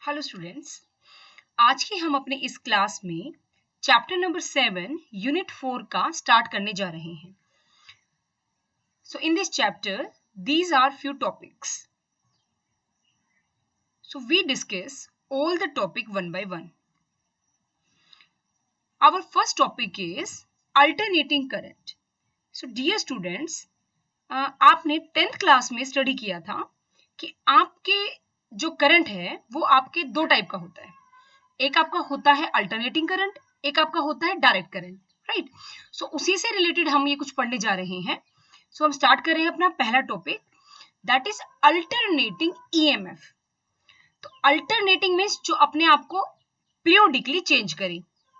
Hello students, आज की हम अपने इस क्लास में चैप्टर नंबर 7 यूनिट 4 का स्टार्ट करने जा रहे हैं। So in this chapter these are few topics. So we discuss all the topic one by one. Our first topic is alternating current. So dear students, आपने 10th class में study किया था कि आपके जो करंट है वो आपके दो टाइप का होता है। एक आपका होता है अल्टरनेटिंग करंट, एक आपका होता है डायरेक्ट करंट, राइट। सो उसी से रिलेटेड हम ये कुछ पढ़ने जा रहे हैं। सो हम स्टार्ट कर रहे हैं अपना पहला topic, that is alternating EMF. तो अल्टरनेटिंग मीन्स जो अपने आप को पीरियोडिकली चेंज करे।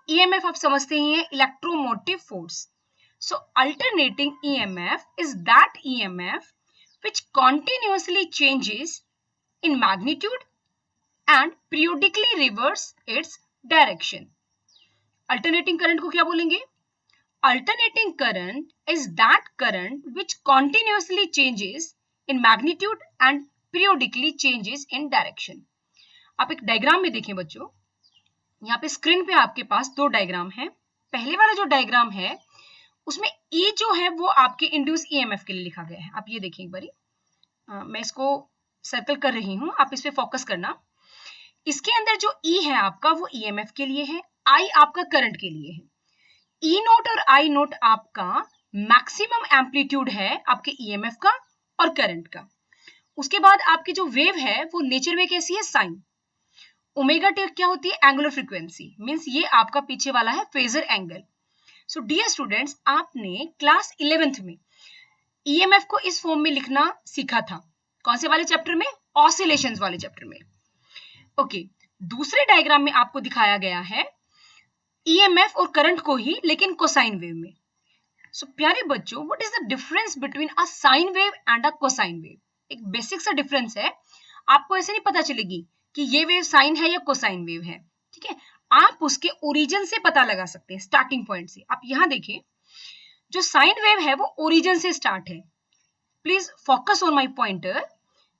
ईएमएफ आप समझते ही हैं, electromotive force. So alternating EMF is that EMF which continuously changes in magnitude and periodically reverse its direction. Alternating current को क्या बोलेंगे? Alternating current is that current which continuously changes in magnitude and periodically changes in direction. आप एक diagram में देखें बच्चों, यहाँ पे स्क्रीन पे आपके पास दो डायग्राम है। पहले वाला जो डायग्राम है उसमें E जो है वो आपके इंड्यूस ईएमएफ के लिए लिखा गया है। आप ये देखिए एक बारी, मैं इसको सर्कल कर रही हूँ, आप इस पे फोकस करना। इसके अंदर जो E है आपका वो ईएमएफ के लिए है, I आपका करंट के लिए है। E नोट और I नोट आपका मैक्सिमम एम्पलीट्यूड है आपके ईएमएफ का और करंट का। उसके बाद आपकी जो वेव है वो नेचर में कैसी है, साइन। ओमेगा टी क्या होती है, एंगुलर फ्रीक्वेंसी, मींस ये आपका पीछे वाला है phasor angle. So dear students, आपने क्लास 11th में ईएमएफ को इस फॉर्म में लिखना सीखा था। कौन से वाले चैप्टर में, ऑसिलेशंस वाले चैप्टर में। ओके, दूसरे डायग्राम में आपको दिखाया गया है ईएमएफ और करंट को ही, लेकिन कोसाइन वेव में। सो प्यारे बच्चों, what is the difference between a sine wave and a cosine wave? एक बेसिक सा डिफरेंस है, आपको ऐसे नहीं पता चलेगी कि ये वेव साइन है या कोसाइन वेव है, ठीक है। आप उसके ओरिजिन से पता लगा सकते हैं, स्टार्टिंग पॉइंट से। आप यहाँ देखिए, जो साइन वेव है वो ओरिजिन से स्टार्ट है। Please focus on my pointer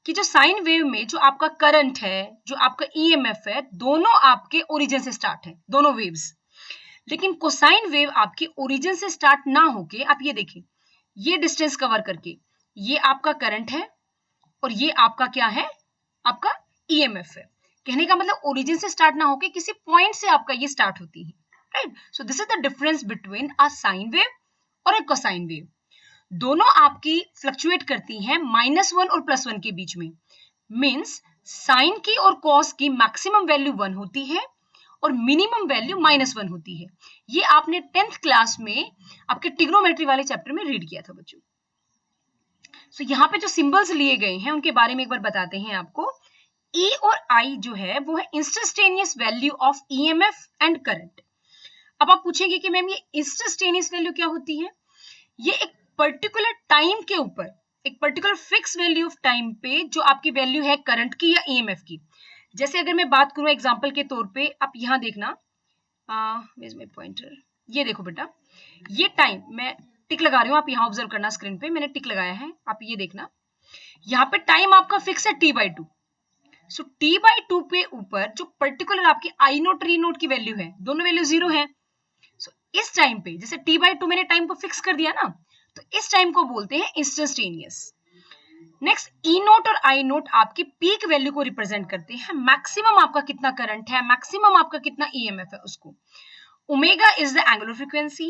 कि जो साइन वेव में जो आपका करंट है, जो आपका ईएमएफ है, दोनों आपके ओरिजिन से स्टार्ट है, दोनों वेव्स। लेकिन कोसाइन वेव आपकी ओरिजिन से स्टार्ट ना होके, आप ये देखिए, ये डिस्टेंस कवर करके ये आपका करंट है और ये आपका क्या है, आपका ईएमएफ है। कहने का मतलब ओरिजिन से स्टार्ट ना होके किसी पॉइंट से आपका ये स्टार्ट होती है, right. So this is the difference between a sine wave और अ कोसाइन वेव। दोनों आपकी फ्लक्चुएट करती हैं -1 और +1 के बीच में। मींस साइन की और कॉस की मैक्सिमम वैल्यू 1 होती है और मिनिमम वैल्यू -1 होती है। ये आपने 10th क्लास में आपके ट्रिग्नोमेट्री वाले चैप्टर में रीड किया था बच्चों। सो यहाँ पे जो सिंबल्स लिए गए हैं उनके बारे में एक बार बताते हैं आपको। E और I जो है वो है instantaneous value of EMF and current. अब आप पूछेंगे कि मैम ये इंस्टेंटेनियस वैल्यू क्या होती है? ये एक पर्टिकुलर टाइम के ऊपर, एक particular fix value of time पे जो आपकी वैल्यू है करंट की या ईएमएफ की। जैसे अगर मैं बात करूं एग्जांपल के तौर पे, आप यहाँ देखना, वेयर माय पॉइंटर, ये देखो बेटा, ये टाइम मैं टिक लगा रही हूँ, आप यहाँ ऑब्जर्व करना, स्क्रीन पे मैंने टिक लगाया है, आप ये देखना, यहाँ पे टाइम आपका फिक्स है t/2। सो t/2 पे ऊपर जो पर्टिकुलर आपकी आई नोट री नोट की वैल्यू है, दोनों वैल्यू 0 है। सो इस टाइम पे जैसे t/2 मैंने टाइम को फिक्स कर दिया ना, तो इस टाइम को बोलते हैं इंस्टेंटेनियस। नेक्स्ट, ई नोट और आई नोट आपकी पीक वैल्यू को रिप्रेजेंट करते हैं, मैक्सिमम आपका कितना करंट है, मैक्सिमम आपका कितना ईएमएफ है उसको। Omega is the angular frequency,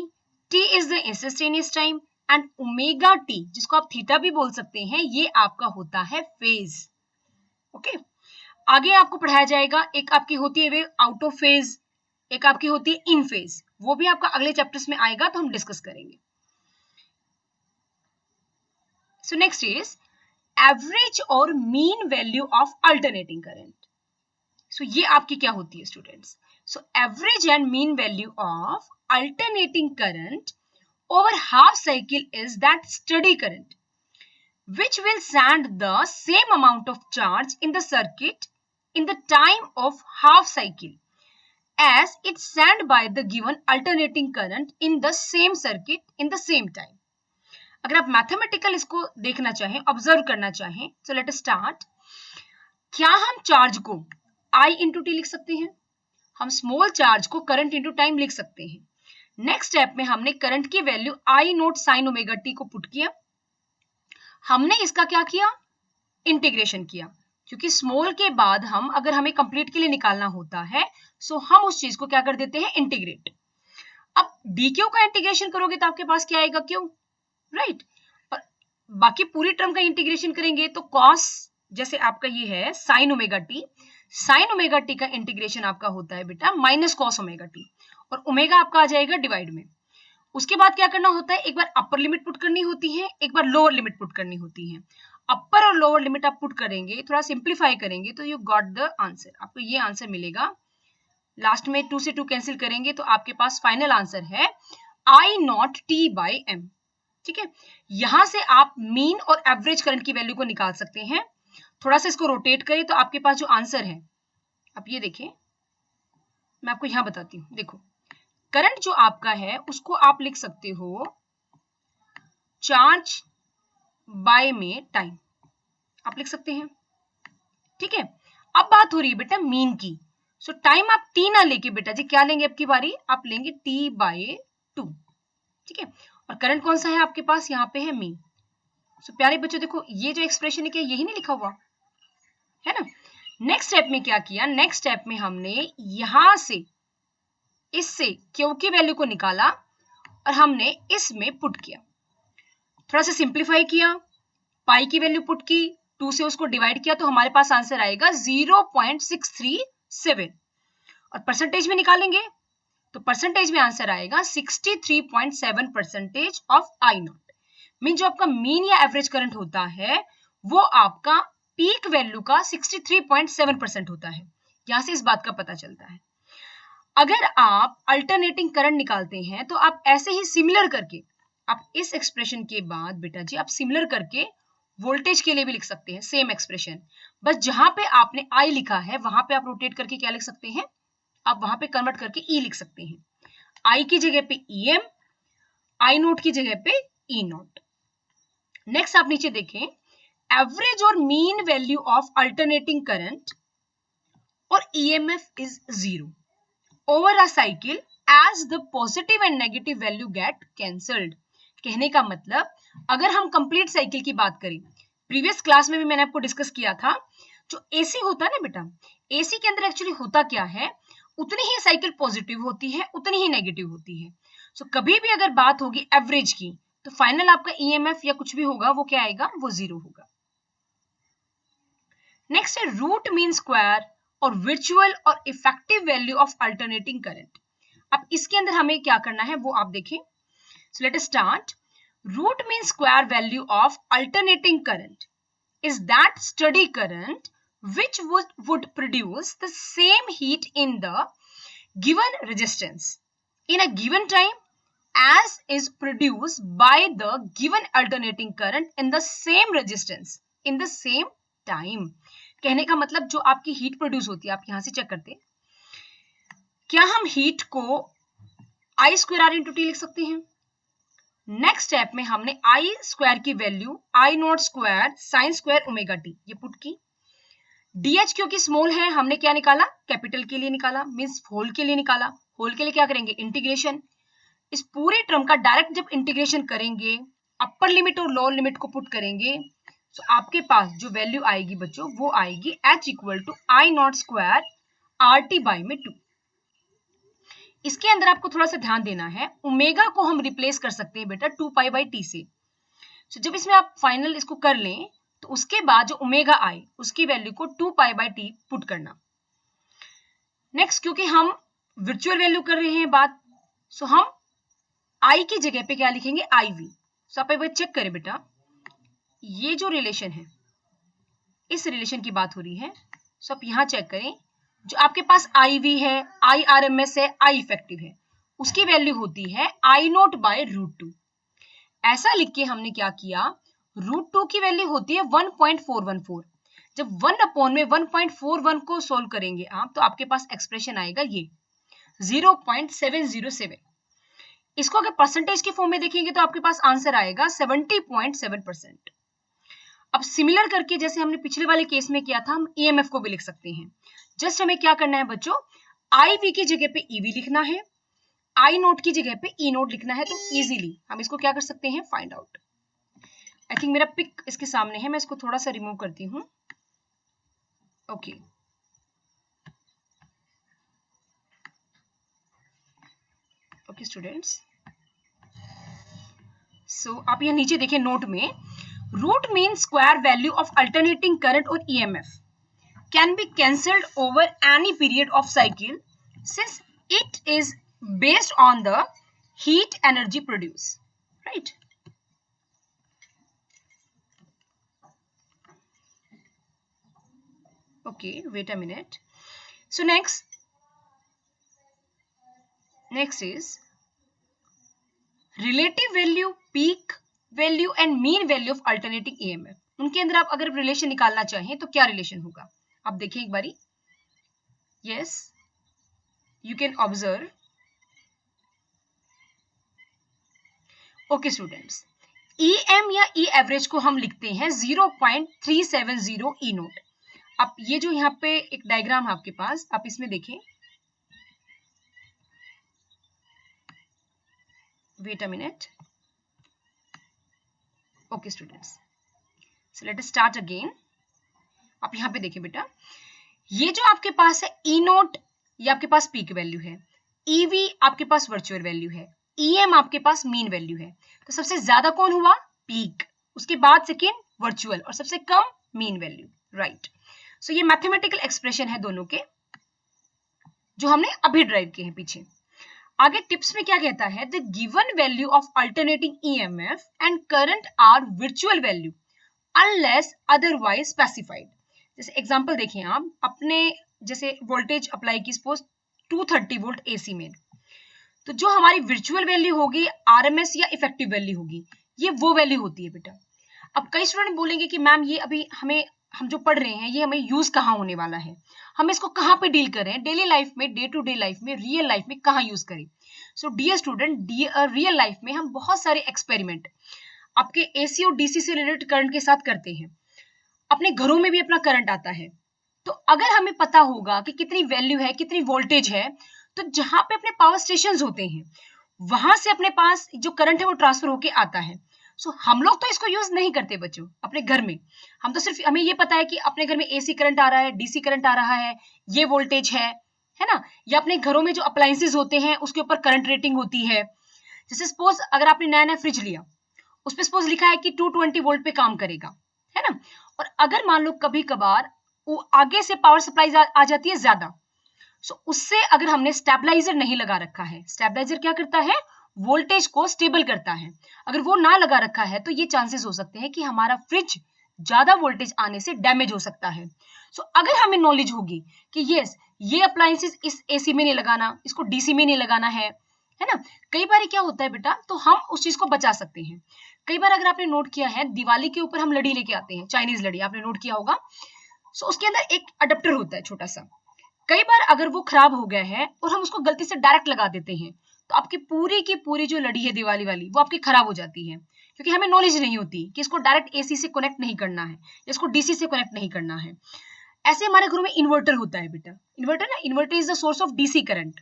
T is the instantaneous time and omega T, जिसको आप थीटा भी बोल सकते हैं, ये आपका होता है फेज। ओके, आगे आपको पढ़ाया जाएगा, एक आपकी होती है वेव आउट ऑफ फेज, एक आपकी होती है इन फेज, वो भी आपका अगले चैप्टर्स में आएगा तो हम डिस्कस करेंगे। सो नेक्स्ट इज एवरेज और mean value of alternating current. So ये आपकी क्या होती है students? So average and mean value of alternating current over half cycle is that steady current which will send the same amount of charge in the circuit in the time of half cycle as it sent by the given alternating current in the same circuit in the same time. अगर आप mathematical इसको देखना चाहें, observe करना चाहें, so let us start. क्या हम charge को I इंटू टी लिख सकते हैं, हम स्मॉल चार्ज को करंट इंटू टाइम लिख सकते हैं। नेक्स्ट स्टेप में हमने करंट की value I note sine omega t को पुट किया, हमने इसका क्या किया, इंटीग्रेशन किया, क्योंकि स्मॉल के बाद हम अगर हमें कंप्लीट के लिए निकालना होता है सो हम उस चीज को क्या कर देते हैं, इंटीग्रेट। अब डी क्यू का इंटीग्रेशन करोगे तो आपके पास क्या आएगा, क्यू, राइट। और बाकी पूरी टर्म का इंटीग्रेशन करेंगे तो कॉस, जैसे आपका ये है sign omega T, sign omega T का इंटीग्रेशन आपका होता है बेटा माइनस कॉस ओमेगा टी, और ओमेगा आपका आ जाएगा डिवाइड में। उसके बाद क्या करना होता है, एक बार अपर लिमिट पुट करनी होती है, एक बार लोअर लिमिट पुट करनी होती है। अपर और लोअर लिमिट आप पुट करेंगे, थोड़ा सिंप्लीफाई करेंगे तो यू गॉट द आंसर, आपको ये आंसर मिलेगा। लास्ट में 2 से 2 कैंसिल करेंगे तो आपके पास फाइनल आंसर है I not T by M. ठीक है, यहां से आप मीन और एवरेज करंट की वैल्यू को निकाल सकते हैं। थोड़ा सा इसको रोटेट करें तो आपके पास जो आंसर है, आप ये देखिए, मैं आपको यहां बताती हूँ। देखो, करंट जो आपका है उसको आप लिख सकते हो चार्ज बाय में टाइम, आप लिख सकते हैं। ठीक है, अब बात हो रही है बेटा मीन की। सो टाइम आप टी ना लेके बेटा जी क्या लेंगे, अब की बारी आप लेंगे टी बाय 2। ठीक है, और करंट कौन सा है आपके पास, यहाँ पे है मीन। सो प्यारे बच्चों देखो, ये जो एक्सप्रेशन है क्या यही नहीं लिखा हुआ है ना। नेक्स्ट स्टेप में क्या किया, नेक्स्ट स्टेप में हमने यहां से इससे क्यू की वैल्यू को निकाला और हमने इसमें पुट किया, थोड़ा सा सिंप्लीफाई किया, पाई की वैल्यू पुट की, 2 से उसको डिवाइड किया तो हमारे पास आंसर आएगा 0.637, और परसेंटेज में निकालेंगे तो परसेंटेज में आंसर आएगा 63.7% ऑफ आई नॉट। मीन जो आपका मीन या एवरेज करंट होता है वो आपका पीक वैल्यू का 63.7% होता है। यहां से इस बात का पता चलता है। अगर आप अल्टरनेटिंग करंट निकालते हैं तो आप ऐसे ही सिमिलर करके, आप इस एक्सप्रेशन के बाद बेटा जी आप सिमिलर करके वोल्टेज के लिए भी लिख सकते हैं सेम एक्सप्रेशन, बस जहां पे आपने आई लिखा है वहां पे आप रोटेट करके क्या लिख सकते हैं, आप वहां पे कन्वर्ट करके ई लिख सकते हैं। आई की जगह पे ई एम, आई नोट की जगह पे ई नोट। नेक्स्ट आप नीचे देखें, एवरेज और mean value of alternating current और EMF is 0 over a cycle as the positive and negative value get cancelled. कहने का मतलब, अगर हम कंप्लीट साइकिल की बात करें, प्रीवियस क्लास में भी मैंने आपको डिस्कस किया था, जो एसी होता है ना बेटा, एसी के अंदर एक्चुअली होता क्या है, उतनी ही साइकिल पॉजिटिव होती है, उतनी ही नेगेटिव होती है। सो कभी भी अगर बात होगी एवरेज की तो फाइनल आपका ईएमएफ या कुछ भी होगा वो क्या आएगा, वो 0 होगा। नेक्स्ट है रूट मीन स्क्वायर और वर्चुअल और effective value of alternating current. अब इसके अंदर हमें क्या करना है वो आप देखें। So let us start. Root mean square value of alternating current is that steady current which would produce the same heat in the given resistance in a given time as is produced by the given alternating current in the same resistance in the same time। कहने का मतलब जो आपकी heat produce होती है, आप यहां से चेक करते हैं, क्या हम हीट को आई स्क्वायर आर इंटू टी लिख सकते हैं। नेक्स्ट स्टेप में हमने आई स्क्वायर की value I not square sine square omega T ये पुट की। डीएच क्योंकि स्मॉल है हमने क्या निकाला, कैपिटल के लिए निकाला, मींस होल के लिए निकाला। होल के लिए क्या करेंगे, इंटीग्रेशन। इस पूरे टर्म का डायरेक्ट जब इंटीग्रेशन करेंगे, अपर लिमिट और लोअर लिमिट को पुट करेंगे, तो आपके पास जो वैल्यू आएगी बच्चों वो आएगी H equal to I not square R T by में 2। इसके अंदर आपको थोड़ा सा ध्यान देना है, ओमेगा को हम रिप्लेस कर सकते हैं बेटा 2 पाई बाई टी से। तो जब इसमें आप फाइनल इसको कर लें तो उसके बाद जो ओमेगा आए उसकी वैल्यू को 2 पाई बाई टी पुट करना। नेक्स्ट, क्योंकि हम वर्चुअल वैल्यू कर रहे हैं बात, सो हम आई की जगह पे क्या लिखेंगे, आई वी। सो आप एक बार चेक करें बेटा, ये जो रिलेशन है इस रिलेशन की बात हो रही है। सो आप यहां चेक करें, जो आपके पास आई वी है, आई आर एम एस है, आई इफेक्टिव है, उसकी वैल्यू होती है आई नोट बाय रूट 2। ऐसा लिख के हमने क्या किया, रूट 2 की वैल्यू होती है 1.414। जब 1 अपॉन में 1.41 को सोल्व करेंगे आप तो आपके पास एक्सप्रेशन आएगा ये 0.707। इसको अगर परसेंटेज के फॉर्म में देखेंगे तो आपके पास आंसर आएगा 70.7%। अब सिमिलर करके जैसे हमने पिछले वाले केस में किया था, हम ईएमएफ को भी लिख सकते हैं। जस्ट हमें क्या करना है बच्चों, आई वी की जगह पे ईवी लिखना है, आई नोट की जगह पे ई नोट लिखना है, तो इजीली हम इसको क्या कर सकते हैं, फाइंड आउट। आई थिंक मेरा पिक इसके सामने है, मैं इसको थोड़ा सा रिमूव करती हूँ। ओके ओके स्टूडेंट्स, सो आप यहाँ नीचे देखिए नोट में, root mean square value of alternating current और EMF can be cancelled over any period of cycle since it is based on the heat energy produce, right? Okay, wait a minute. So next is relative value, peak value and mean value of alternating EMF. उनके अंदर आप अगर relation निकालना चाहें तो क्या relation होगा, आप देखिए एक बारी। yes, you can observe. Okay students, EM या E एवरेज को हम लिखते हैं 0.370 E नोट। अब ये जो यहाँ पे एक डायग्राम है आपके पास, आप इसमें देखें, wait a minute. Okay students, so let us start again. आप यहाँ पे देखें बेटा, ये जो आपके पास है E नोट, ये आपके पास पीक वैल्यू है, EV आपके पास वर्चुअल वैल्यू है, EM आपके पास मीन वैल्यू है। तो सबसे ज्यादा कौन हुआ, पीक, उसके बाद सेकेंड वर्चुअल और सबसे कम मीन वैल्यू, राइट। सो ये मैथमेटिकल एक्सप्रेशन है दोनों के, जो हमने अभी ड्राइव किए हैं पीछे। आगे टिप्स में क्या कहता है, the given value of alternating EMF and current are virtual value unless otherwise specified. जैसे एग्जांपल देखें आप, अपने जैसे वोल्टेज अप्लाई की सपोज 230 वोल्ट एसी में, तो जो हमारी वर्चुअल वैल्यू होगी, आरएमएस या इफेक्टिव वैल्यू होगी, ये वो वैल्यू होती है बेटा। अब कई स्टूडेंट बोलेंगे कि मैम ये अभी हम जो पढ़ रहे हैं ये हमें यूज कहाँ होने वाला है, हम इसको कहाँ पे डील कर रहे हैं, डेली लाइफ में, डे टू डे लाइफ में, रियल लाइफ में कहाँ यूज करें। So dear student, real life में हम बहुत सारे एक्सपेरिमेंट आपके एसी और डीसी से रिलेटेड करंट के साथ करते हैं, अपने घरों में भी अपना करंट आता है। तो अगर हमें पता होगा कि कितनी वैल्यू है, कितनी वोल्टेज है, तो जहां पे अपने पावर स्टेशन होते हैं वहां से अपने पास जो करंट है वो ट्रांसफर होके आता है। सो हम लोग तो इसको यूज नहीं करते बच्चों अपने घर में, हम तो सिर्फ हमें ये पता है कि अपने घर में एसी करंट आ रहा है, डीसी करंट आ रहा है, ये वोल्टेज है ना, या अपने घरों में जो अप्लायंसेज होते हैं उसके ऊपर करंट रेटिंग होती है। जैसे सपोज अगर आपने नया नया फ्रिज लिया, उस पर सपोज लिखा है कि 220 वोल्ट पे काम करेगा, है ना, और अगर मान लो कभी कभार वो आगे से पावर सप्लाई आ जाती है ज्यादा, सो उससे अगर हमने स्टेबलाइजर नहीं लगा रखा है, स्टेबलाइजर क्या करता है, वोल्टेज को स्टेबल करता है, अगर वो ना लगा रखा है तो ये चांसेस हो सकते हैं कि हमारा फ्रिज ज्यादा वोल्टेज आने से डैमेज हो सकता है। सो अगर हमें नॉलेज होगी कि यस ये अप्लायंसेस इस एसी में नहीं लगाना, इसको डीसी में नहीं लगाना है ना, कई बार क्या होता है बेटा, तो हम उस चीज को बचा सकते हैं। कई बार अगर आपने नोट किया है, दिवाली के ऊपर हम लड़ी लेके आते हैं, चाइनीज लड़ी, आपने नोट किया होगा। सो उसके अंदर एक अडेप्टर होता है छोटा सा, कई बार अगर वो खराब हो गया है और हम उसको गलती से डायरेक्ट लगा देते हैं, तो आपकी पूरी की पूरी जो लड़ी है दिवाली वाली वो आपकी खराब हो जाती है, क्योंकि हमें नॉलेज नहीं होती कि इसको डायरेक्ट एसी से कनेक्ट नहीं करना है, इसको डीसी से कनेक्ट नहीं करना है। ऐसे हमारे घरों में इन्वर्टर होता है बेटा, इन्वर्टर ना, inverter is the source of DC current.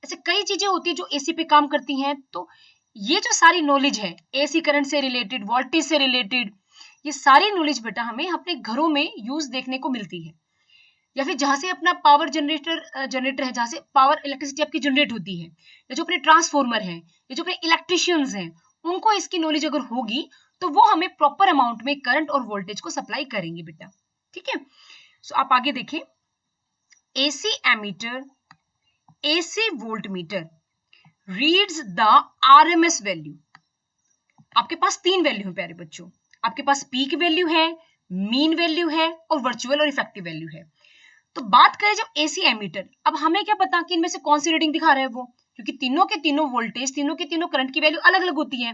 ऐसे कई चीजें होती है जो एसी पे काम करती हैं। तो ये जो सारी नॉलेज है एसी करंट से रिलेटेड, वोल्टेज से रिलेटेड, ये सारी नॉलेज बेटा हमें अपने घरों में यूज देखने को मिलती है, या फिर जहां से अपना पावर जनरेटर है, जहां से पावर इलेक्ट्रिसिटी आपकी जनरेट होती है, या जो अपने ट्रांसफॉर्मर है, या जो अपने इलेक्ट्रिशियंस हैं, उनको इसकी नॉलेज अगर होगी तो वो हमें प्रॉपर अमाउंट में करंट और वोल्टेज को सप्लाई करेंगे बेटा, ठीक है। सो आप आगे देखें, AC ammeter, AC voltmeter reads the RMS value. आपके पास तीन वैल्यू है प्यारे बच्चों, आपके पास पीक वैल्यू है, मीन वैल्यू है और वर्चुअल और इफेक्टिव वैल्यू है। तो बात करें जब एसी एमीटर, अब हमें क्या पता कि इनमें से कौन सी रीडिंग दिखा रहा है वो, क्योंकि तीनों के तीनों वोल्टेज, तीनों के तीनों करंट की वैल्यू अलग अलग होती है।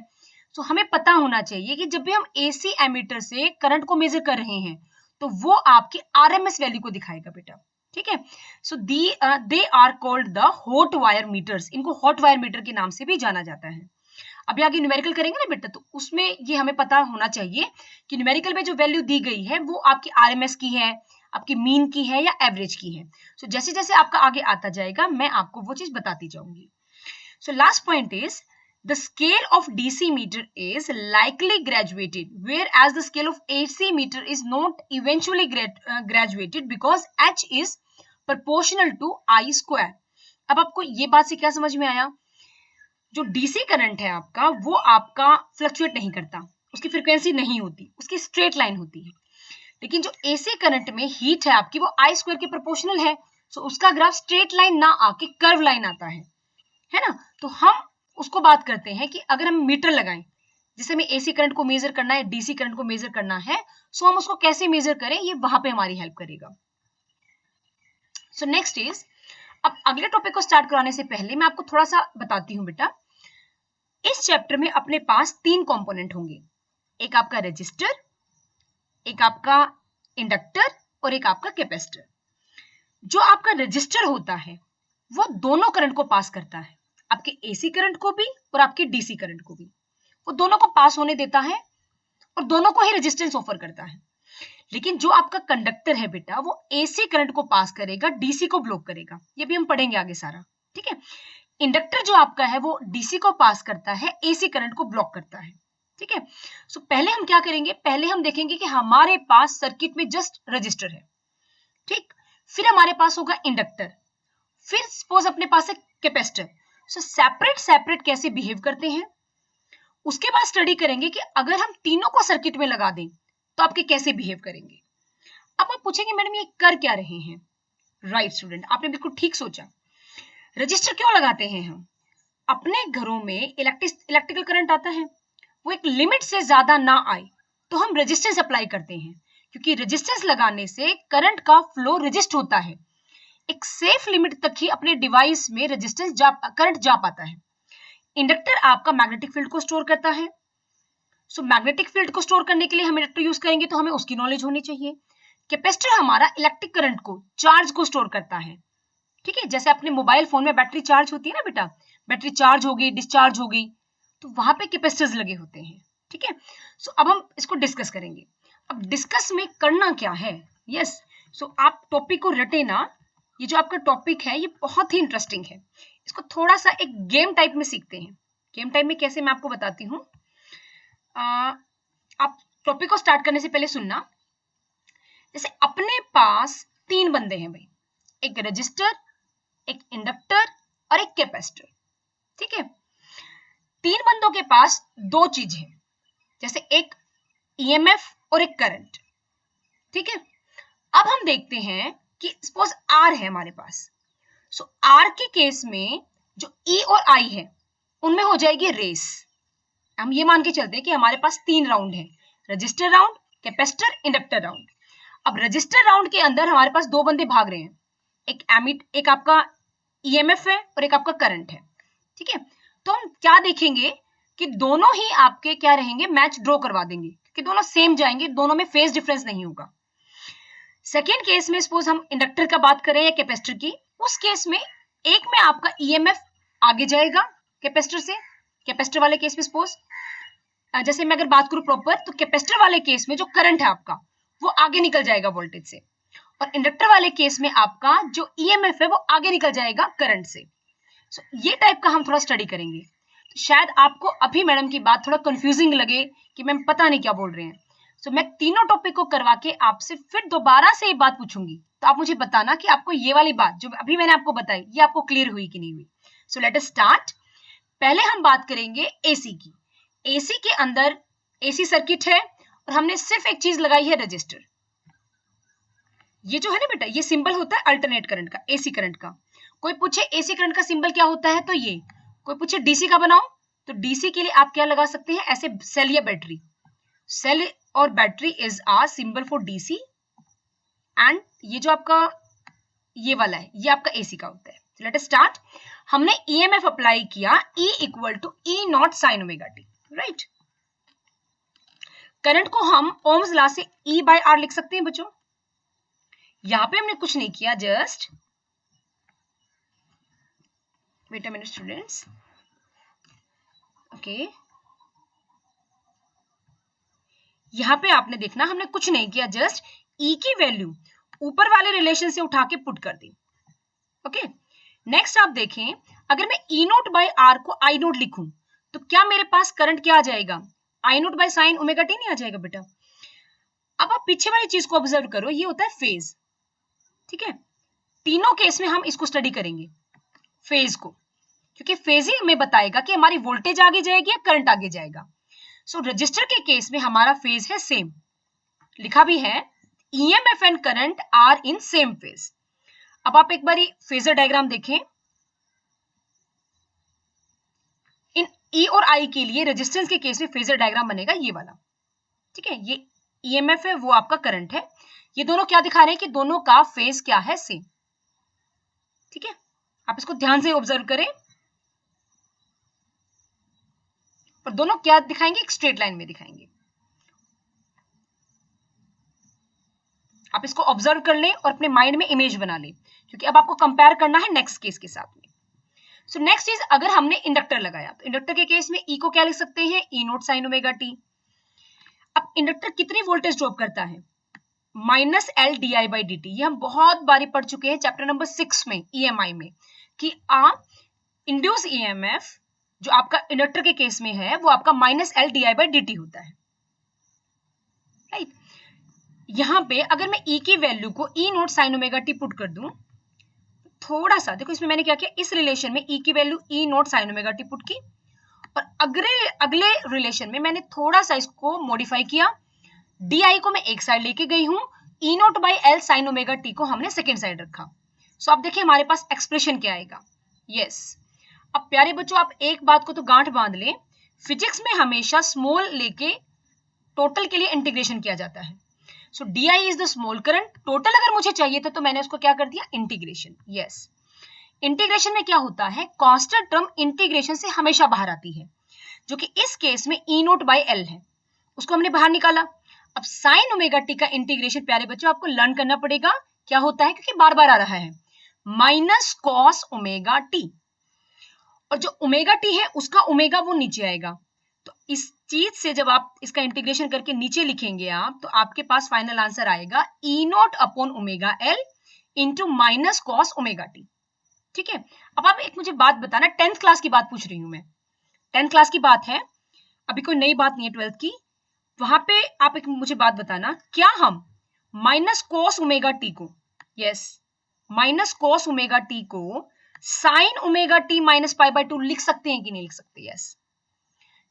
तो हमें पता होना चाहिए कि जब भी हम एसी एमीटर से करंट को मेजर कर रहे हैं तो वो आपकी आरएमएस वैल्यू को दिखाएगा बेटा, ठीक है। So they are called the hot wire meters, इनको हॉट वायर मीटर के नाम से भी जाना जाता है। अभी आगे न्यूमेरिकल करेंगे ना बेटा, तो उसमें ये हमें पता होना चाहिए कि न्यूमेरिकल में जो वैल्यू दी गई है वो आपकी आरएमएस की है, आपकी मीन की है या एवरेज की है। सो जैसे जैसे आपका आगे आता जाएगा मैं आपको वो चीज बताती जाऊंगी। So last point is the scale of DC meter is likely graduated, whereas the scale of AC meter is not eventually graduated because H is proportional to I square। अब आपको ये बात से क्या समझ में आया? जो डीसी करंट है आपका वो आपका फ्लक्चुएट नहीं करता, उसकी फ्रीक्वेंसी नहीं होती, उसकी स्ट्रेट लाइन होती है। लेकिन जो एसी करंट में हीट है आपकी वो आई स्क्वायर के प्रोपोर्शनल है, सो उसका ग्राफ स्ट्रेट लाइन ना आके कर्व लाइन आता है ना। तो हम उसको बात करते हैं कि अगर हम मीटर लगाएं, जिसे हमें एसी करंट को मेजर करना है, डीसी करंट को मेजर करना है, सो हम उसको कैसे मेजर करें, ये वहां पे हमारी हेल्प करेगा। सो नेक्स्ट इज, अब अगले टॉपिक को स्टार्ट कराने से पहले मैं आपको थोड़ा सा बताती हूँ बेटा। इस चैप्टर में अपने पास 3 कंपोनेंट होंगे, एक आपका रेजिस्टर, एक आपका इंडक्टर और एक आपका कैपेसिटर। जो आपका रेजिस्टर होता है वो दोनों करंट को पास करता है, आपके एसी करंट को भी और आपके डीसी करंट को भी, वो दोनों को पास होने देता है और दोनों को ही रेजिस्टेंस ऑफर करता है। लेकिन जो आपका कंडक्टर है बेटा वो एसी करंट को पास करेगा, डीसी को ब्लॉक करेगा, ये भी हम पढ़ेंगे आगे सारा, ठीक है। इंडक्टर जो आपका है वो डीसी को पास करता है, एसी करंट को ब्लॉक करता है, ठीक है। सो पहले हम क्या करेंगे, पहले हम देखेंगे कि हमारे पास सर्किट में जस्ट रजिस्टर है, ठीक। फिर हमारे पास होगा इंडक्टर, फिर सपोज अपने पास है कैपेसिटर। सो सेपरेट सेपरेट कैसे बिहेव करते हैं, उसके बाद स्टडी करेंगे कि अगर हम तीनों को सर्किट में लगा दें तो आपके कैसे बिहेव करेंगे। अब आप पूछेंगे मैडम ये कर क्या रहे हैं? राइट स्टूडेंट, आपने बिल्कुल ठीक सोचा। रजिस्टर क्यों लगाते हैं हम? अपने घरों में इलेक्ट्रिकल करंट आता है, वो एक लिमिट से ज्यादा ना आए तो हम रेजिस्टेंस अप्लाई करते हैं, क्योंकि रेजिस्टेंस लगाने से करंट का फ्लो रजिस्ट होता है, एक सेफ लिमिट तक ही अपने डिवाइस में रेजिस्टेंस करंट जा पाता है। इंडक्टर आपका मैग्नेटिक फील्ड को स्टोर करता है, सो मैग्नेटिक फील्ड को स्टोर करने के लिए हम इंडक्टर यूज करेंगे तो हमें उसकी नॉलेज होनी चाहिए। कैपेसिटर हमारा इलेक्ट्रिक करंट को, चार्ज को स्टोर करता है, ठीक है। जैसे अपने मोबाइल फोन में बैटरी चार्ज होती है ना बेटा, बैटरी चार्ज हो गई, डिस्चार्ज हो गई, तो वहां पे कैपेसिटर्स लगे होते हैं, ठीक है। सो अब हम इसको डिस्कस करेंगे। अब डिस्कस में करना क्या है, यस, सो आप टॉपिक को रटे ना, ये जो आपका टॉपिक है ये बहुत ही इंटरेस्टिंग है, इसको थोड़ा सा एक गेम टाइप में सीखते हैं। गेम टाइप में कैसे, मैं आपको बताती हूँ। आप टॉपिक को स्टार्ट करने से पहले सुनना। जैसे अपने पास 3 बंदे हैं भाई, एक रजिस्टर, एक इंडक्टर और एक कैपेसिटर, ठीक है। 3 बंदों के पास 2 चीज है, जैसे एक ईएमएफ और एक करंट, ठीक है। अब हम देखते हैं कि सपोज आर है हमारे पास, सो आर के केस में जो ई और आई है उनमें हो जाएगी रेस। हम ये मान के चलते हैं कि हमारे पास 3 राउंड है, register round, capacitor, inductor round. अब रजिस्टर राउंड के अंदर हमारे पास 2 बंदे भाग रहे हैं, एक आपका ईएमएफ है और एक आपका करंट है, ठीक है। तो हम क्या देखेंगे कि दोनों ही आपके क्या रहेंगे, मैच ड्रॉ करवा देंगे, कि दोनों सेम जाएंगे, दोनों में फेज डिफरेंस नहीं होगा। सेकेंड केस में सपोज हम इंडक्टर का बात करें या कैपेसिटर की, उस केस में एक में आपका ईएमएफ आगे जाएगा कैपेसिटर से, कैपेसिटर वाले केस में सपोज जैसे मैं अगर बात करूं प्रॉपर, तो कैपेसिटर वाले केस में जो करंट है आपका वो आगे निकल जाएगा वोल्टेज से, और इंडक्टर वाले केस में आपका जो ईएमएफ है वो आगे निकल जाएगा करंट से। सो ये टाइप का हम थोड़ा स्टडी करेंगे। तो शायद आपको अभी मैडम की बात थोड़ा कंफ्यूजिंग लगे कि मैम पता नहीं क्या बोल रहे हैं। सो मैं तीनों टॉपिक को करवा के आपसे फिर दोबारा से ये बात पूछूंगी, तो आप मुझे बताना कि आपको ये वाली बात जो अभी मैंने आपको बताई ये आपको क्लियर हुई कि नहीं हुई। सो लेट अस स्टार्ट। पहले हम बात करेंगे एसी की। एसी के अंदर एसी सर्किट है और हमने सिर्फ एक चीज लगाई है, रजिस्टर। ये जो है ना बेटा, ये सिंबल होता है अल्टरनेट करंट का, एसी करंट का। कोई पूछे एसी करंट का सिंबल क्या होता है, तो ये। कोई पूछे डीसी का बनाओ, तो डीसी के लिए आप क्या लगा सकते हैं, ऐसे सेल या बैटरी। सेल और battery is a symbol for DC, and ये जो आपका ये वाला है ये आपका एसी का होता है। Let us start. हमने ईएमएफ अप्लाई किया, E equal to E not sine omega T, right. Current को हम ओम्स लॉ से E बाय R लिख सकते हैं बच्चों। यहां पे हमने कुछ नहीं किया, just wait a minute students, okay, यहाँ पे आपने देखना हमने कुछ नहीं किया, जस्ट ई की वैल्यू ऊपर वाले रिलेशन से उठा के पुट कर दी। ओके, नेक्स्ट आप देखें, अगर मैं ई नोट बाई आर को आई नोट लिखूं तो क्या मेरे पास करंट क्या आ जाएगा, I naught by sine omega t नहीं आ जाएगा बेटा। अब आप पीछे वाली चीज को ऑब्जर्व करो, ये होता है फेज, ठीक है। तीनों केस में हम इसको स्टडी करेंगे, फेज को, क्योंकि फेज ही हमें बताएगा कि हमारी वोल्टेज आगे जाएगी या करंट आगे जाएगा। सो रजिस्टर के केस में हमारा फेज है सेम, लिखा भी है EMF and current are in same phase. अब आप एक बारी फेजर डायग्राम देखें, इन ई और आई के लिए रेजिस्टेंस के केस में फेजर डायग्राम बनेगा ये वाला, ठीक है। ये ईएमएफ है, वो आपका करंट है, ये दोनों क्या दिखा रहे हैं कि दोनों का फेज क्या है, सेम, ठीक है। आप इसको ध्यान से ऑब्जर्व करें, और दोनों क्या दिखाएंगे, एक स्ट्रेट लाइन में दिखाएंगे। आप इसको ऑब्जर्व कर लें और अपने माइंड में इमेज बना लें, क्योंकि अब आपको कंपेयर करना है नेक्स्ट केस के साथ में। सो नेक्स्ट इज, अगर हमने इंडक्टर लगाया तो इंडक्टर के केस में ई को क्या लिख सकते हैं, ई नोट साइन ओमेगा टी। अब इंडक्टर कितनी वोल्टेज ड्रॉप करता है, minus L D I by D T. ये हम बहुत बारी पढ़ चुके हैं चैप्टर नंबर 6 में ईएमआई में, कि इंड्यूस ईएमएफ जो आपका इंडक्टर के केस में है वो आपका minus L D I by D T होता है, राइट। यहां पे अगर मैं ई की वैल्यू को E naught sine omega t put कर दूं, थोड़ा सा देखो इसमें मैंने क्या किया, इस रिलेशन में ई की value E naught sine omega t put की, और अगले रिलेशन में मैंने थोड़ा सा इसको मॉडिफाई किया, डी आई को मैं एक साइड लेके गई हूं, E naught by L sine omega t को हमने सेकेंड साइड रखा। सो आप देखिए हमारे पास एक्सप्रेशन क्या आएगा, यस। अब प्यारे बच्चों आप एक बात को तो गांठ बांध लें, फिजिक्स में हमेशा स्मॉल लेके टोटल के लिए इंटीग्रेशन किया जाता है। So d I is the small current, total अगर मुझे चाहिए था तो मैंने उसको क्या कर दिया, इंटीग्रेशन, यस। इंटीग्रेशन में क्या होता है, कांस्टेंट टर्म इंटीग्रेशन से हमेशा बाहर आती है, जो कि इस केस में ई नोट बाई एल है, उसको हमने बाहर निकाला। अब साइन ओमेगा टी का इंटीग्रेशन प्यारे बच्चों आपको लर्न करना पड़ेगा, क्या होता है, क्योंकि बार बार आ रहा है, माइनस कॉस ओमेगा टी, और जो ओमेगा टी है उसका ओमेगा वो नीचे आएगा। तो इस चीज से जब आप इसका इंटीग्रेशन करके नीचे लिखेंगे आप, तो आपके पास फाइनल आंसर आएगा E naught upon omega L into minus cos omega t, ठीक है। अब आप एक मुझे बात बताना, 10th क्लास की बात पूछ रही हूं मैं, 10th क्लास की बात है, अभी कोई नई बात नहीं है 12th की। वहां पे आप एक मुझे बात बताना, क्या हम माइनस कॉस ओमेगा टी को, yes, minus cos omega t को sine omega t minus pi by 2 लिख सकते हैं कि नहीं लिख सकते, यस।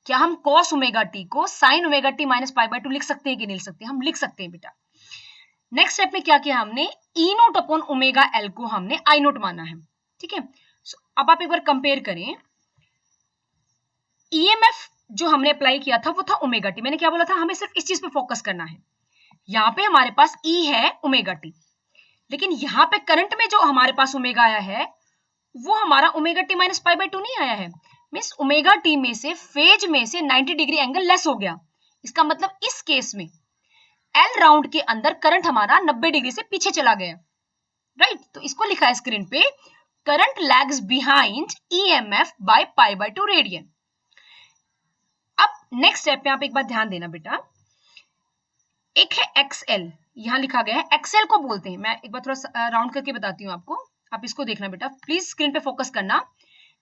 क्या हम कॉस ओमेगा टी को sine omega t minus pi by 2 लिख सकते हैं कि नहीं लिख सकते, हम लिख सकते हैं बेटा। नेक्स्ट स्टेप में क्या किया हमने, ई नोट अपॉन ओमेगा एल को हमने आई नोट माना है, ठीक है। अब आप एक बार कंपेयर करें, ईएमएफ जो हमने अप्लाई किया था वो था ओमेगा टी, मैंने क्या बोला था, हमें सिर्फ इस चीज पे फोकस करना है। यहाँ पे हमारे पास ई है ओमेगा टी, लेकिन यहाँ पे करंट में जो हमारे पास ओमेगा आया है वो हमारा omega t minus pi by 2 नहीं आया है, मींस ओमेगा टी में से फेज में से 90 डिग्री एंगल लेस हो गया। इसका मतलब इस केस में एल राउंड के अंदर करंट हमारा 90 डिग्री से पीछे चला गया, राइट। तो इसको लिखा है स्क्रीन पे, current lags behind EMF by pi by 2 radian. अब नेक्स्ट स्टेप पे आप एक बार ध्यान देना बेटा, एक है एक्सएल, यहां लिखा गया है, एक्सएल को बोलते हैं, मैं एक बार थोड़ा राउंड करके बताती हूँ आपको, आप इसको देखना बेटा, प्लीज स्क्रीन पे फोकस करना।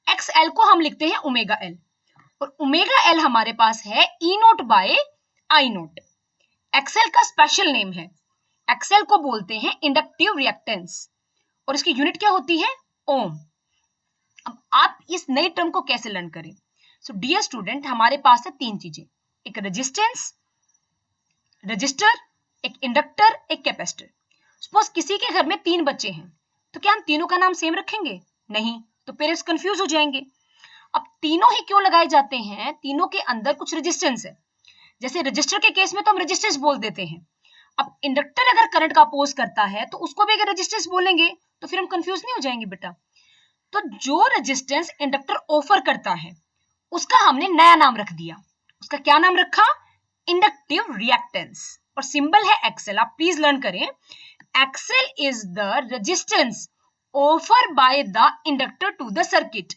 एक्सएल को हम लिखते हैं ओमेगा एल, और ओमेगा एल हमारे पास है ई नोट बाय आई नोट। एक्सएल का स्पेशल नेम है, एक्सएल को बोलते हैं इंडक्टिव रिएक्टेंस, और इसकी यूनिट क्या होती है, ओम। अब आप इस नई टर्म को कैसे लर्न करें, सो डियर स्टूडेंट हमारे पास है तीन चीजें, एक रेजिस्टेंस, रजिस्टर, एक इंडक्टर, एक कैपेसिटर। सपोज किसी के घर में 3 बच्चे हैं, तो क्या हम तीनों का नाम सेम रखेंगे, नहीं, तो पेरेंट्स कंफ्यूज हो जाएंगे। अब तीनों ही क्यों लगाए जाते हैं, तीनों के अंदर कुछ रेजिस्टेंस है, जैसे रजिस्टर के केस में तो हम रेजिस्टेंस बोल देते हैं। अब इंडक्टर अगर करंट का अपोज करता है तो उसको भी अगर रेजिस्टेंस बोलेंगे तो फिर हम कंफ्यूज नहीं हो जाएंगे बेटा। तो जो रेजिस्टेंस इंडक्टर ऑफर करता है उसका हमने नया नाम रख दिया, उसका क्या नाम रखा, इंडक्टिव रिएक्टेंस, और सिंबल है एक्सएल। आप प्लीज लर्न करें, XL is the resistance offer by the inductor to the circuit.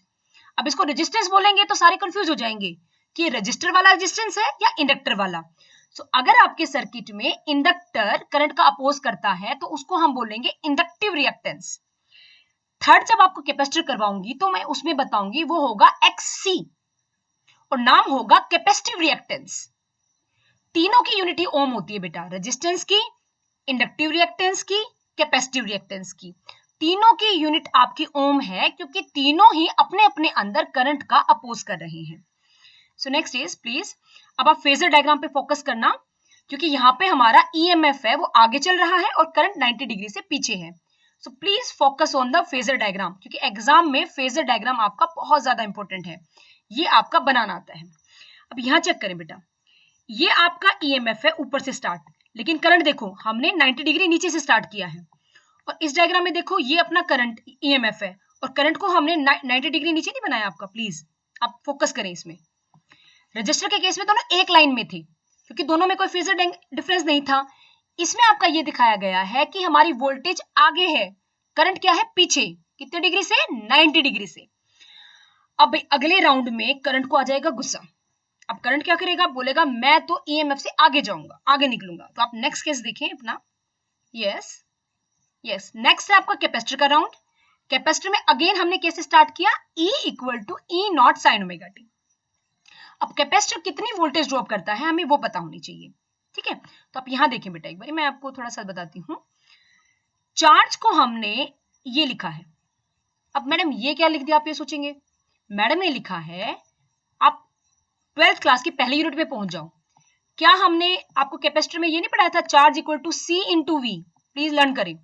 अब इसको रेजिस्टेंस बोलेंगे तो सारे कंफ्यूज हो जाएंगे, कि रजिस्टर वाला रेजिस्टेंस है या इंडक्टर वाला। अगर आपके सर्किट में इंडक्टर करंट का अपोज करता है तो उसको हम बोलेंगे इंडक्टिव रिएक्टेंस। थर्ड जब आपको कैपेसिटर करवाऊंगी तो मैं उसमें बताऊंगी, वो होगा XC और नाम होगा कैपेसिटिव रिएक्टेंस। तीनों की यूनिटी ओम होती है बेटा, रेजिस्टेंस की, इंडक्टिव रिएक्टेंस की, कैपेसिटिव रिएक्टेंस की। तीनों की यूनिट आपकी ओम है क्योंकि तीनों ही अपने अपने अंदर करंट का अपोज कर रहे हैं। सो नेक्स्ट इज प्लीज, अब आप फेजर डायग्राम पे फोकस करना, क्योंकि यहाँ पे हमारा EMF है वो आगे चल रहा है और करंट 90 डिग्री से पीछे है। So please focus on the phasor diagram, क्योंकि एग्जाम में फेजर डायग्राम आपका बहुत ज्यादा इंपॉर्टेंट है, ये आपका बनाना आता है। अब यहाँ चेक करें बेटा, ये आपका EMF है ऊपर से स्टार्ट, लेकिन करंट देखो हमने 90 डिग्री नीचे से स्टार्ट किया है। और इस डायग्राम में देखो ये अपना करंट EMF है और करंट को हमने 90 डिग्री नीचे नहीं बनाया आपका, प्लीज आप फोकस करें इसमें। रजिस्टर के केस में दोनों एक लाइन में थे क्योंकि दोनों में कोई फेजर डिफरेंस नहीं था। इसमें आपका ये दिखाया गया है कि हमारी वोल्टेज आगे है, करंट क्या है पीछे, कितने डिग्री से, 90 डिग्री से। अब अगले राउंड में करंट को आ जाएगा गुस्सा। अब करंट क्या करेगा, बोलेगा मैं तो EMF से आगे जाऊंगा, आगे निकलूंगा। तो आप नेक्स्ट केस देखें अपना। यस नेक्स्ट है आपका कैपेसिटर का राउंड। कैपेसिटर में अगेन हमने कैसे स्टार्ट किया, E = E0 sin omega t। अब कैपेसिटर कितनी वोल्टेज ड्रॉप करता है हमें वो पता होनी चाहिए, ठीक है। तो आप यहां देखें बेटा, एक बार मैं आपको थोड़ा सा बताती हूँ। चार्ज को हमने ये लिखा है। अब मैडम ये क्या लिख दिया, आप ये सोचेंगे मैडम ने लिखा है, आप 12th क्लास की पहली यूनिट में पहुंच जाओ। क्या हमने आपको कैपेसिटर में ये नहीं पढ़ाया था, charge = C × V। Please learn करें,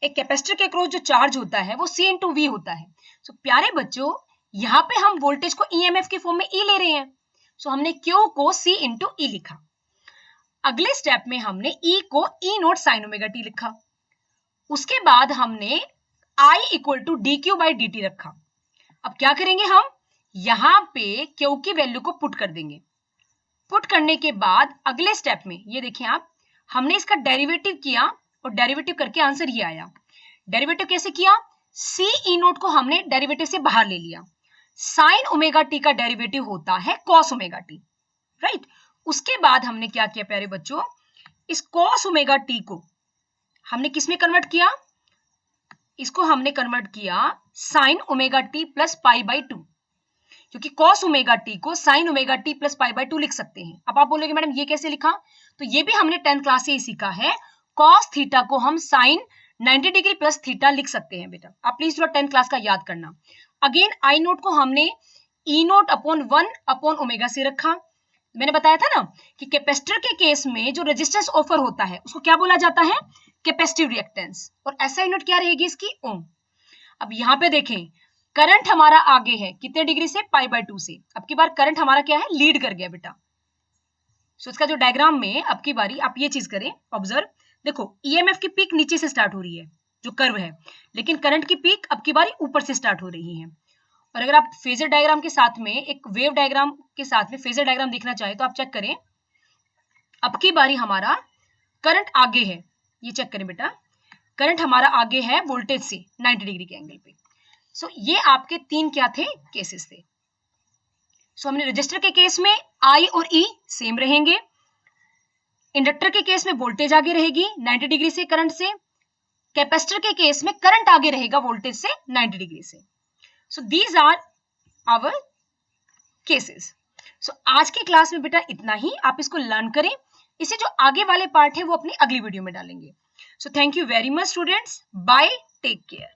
एक कैपेसिटर के अक्रॉस जो चार्ज होता है वो C × V होता है। सो प्यारे बच्चों, यहाँ पे हम वोल्टेज को EMF के फॉर्म में E ले रहे हैं, सो हमने Q को C × E लिखा। अगले स्टेप में हमने E को E0 sin ओमेगा t लिखा। उसके बाद हमने I = dQ/dt रखा। अब क्या करेंगे हम, यहाँ पे Q की वैल्यू को पुट कर देंगे। पुट करने के बाद अगले स्टेप में ये देखिए आप, हमने इसका डेरिवेटिव किया और डेरिवेटिव करके आंसर ये आया। डेरिवेटिव कैसे किया, C E0 को हमने डेरिवेटिव से बाहर ले लिया। साइन ओमेगा टी का डेरिवेटिव होता है cos ओमेगा टी, राइट। उसके बाद हमने क्या किया प्यारे बच्चों, इस cos ओमेगा टी को हमने किस में कन्वर्ट किया, इसको हमने कन्वर्ट किया साइन ओमेगा टी प्लस π/2, क्योंकि cos ओमेगा टी को साइन ओमेगा टी प्लस π/2 लिख सकते हैं। अब आप बोलोगे मैडम ये कैसे लिखा, तो ये भी हमने 10th क्लास से ही सीखा है। cos थीटा को हम साइन 90 डिग्री प्लस थीटा लिख सकते हैं बेटा, आप प्लीज थोड़ा 10th क्लास का याद करना। अगेन I0 को हमने E0/1/ओमेगा से रखा। मैंने बताया था ना कि कैपेसिटर के केस में जो रेजिस्टेंस ऑफर होता है उसको क्या बोला जाता है, कैपेसिटिव रिएक्टेंस, और SI यूनिट क्या रहेगी इसकी, ओम। अब यहाँ पे देखें, करंट हमारा आगे है कितने डिग्री से, π/2 से। अब की बार करंट हमारा क्या है, लीड कर गया बेटा। सो इसका जो डायग्राम में अब की बारी आप ये चीज करें, ऑब्जर्व, देखो EMF की पीक नीचे से स्टार्ट हो रही है जो कर्व है, लेकिन करंट की पीक अब की बारी ऊपर से स्टार्ट हो रही है। और अगर आप फेजर डायग्राम के साथ में एक वेव डायग्राम के साथ में फेजर डायग्राम देखना चाहे तो आप चेक करें, अब की बारी हमारा करंट आगे है, ये चेक करें बेटा, करंट हमारा आगे है वोल्टेज से 90 डिग्री के एंगल पे। सो ये आपके तीन क्या थे, केसेस थे। सो हमने रजिस्टर के केस में I और E सेम रहेंगे, इंडक्टर के केस में वोल्टेज आगे रहेगी 90 डिग्री से करंट से, कैपेसिटर के केस में करंट आगे रहेगा वोल्टेज से 90 डिग्री से। So these are our cases. सो आज की क्लास में बेटा इतना ही, आप इसको लर्न करें, इसे जो आगे वाले पार्ट है वो अपनी अगली वीडियो में डालेंगे। So thank you very much students, bye, take care.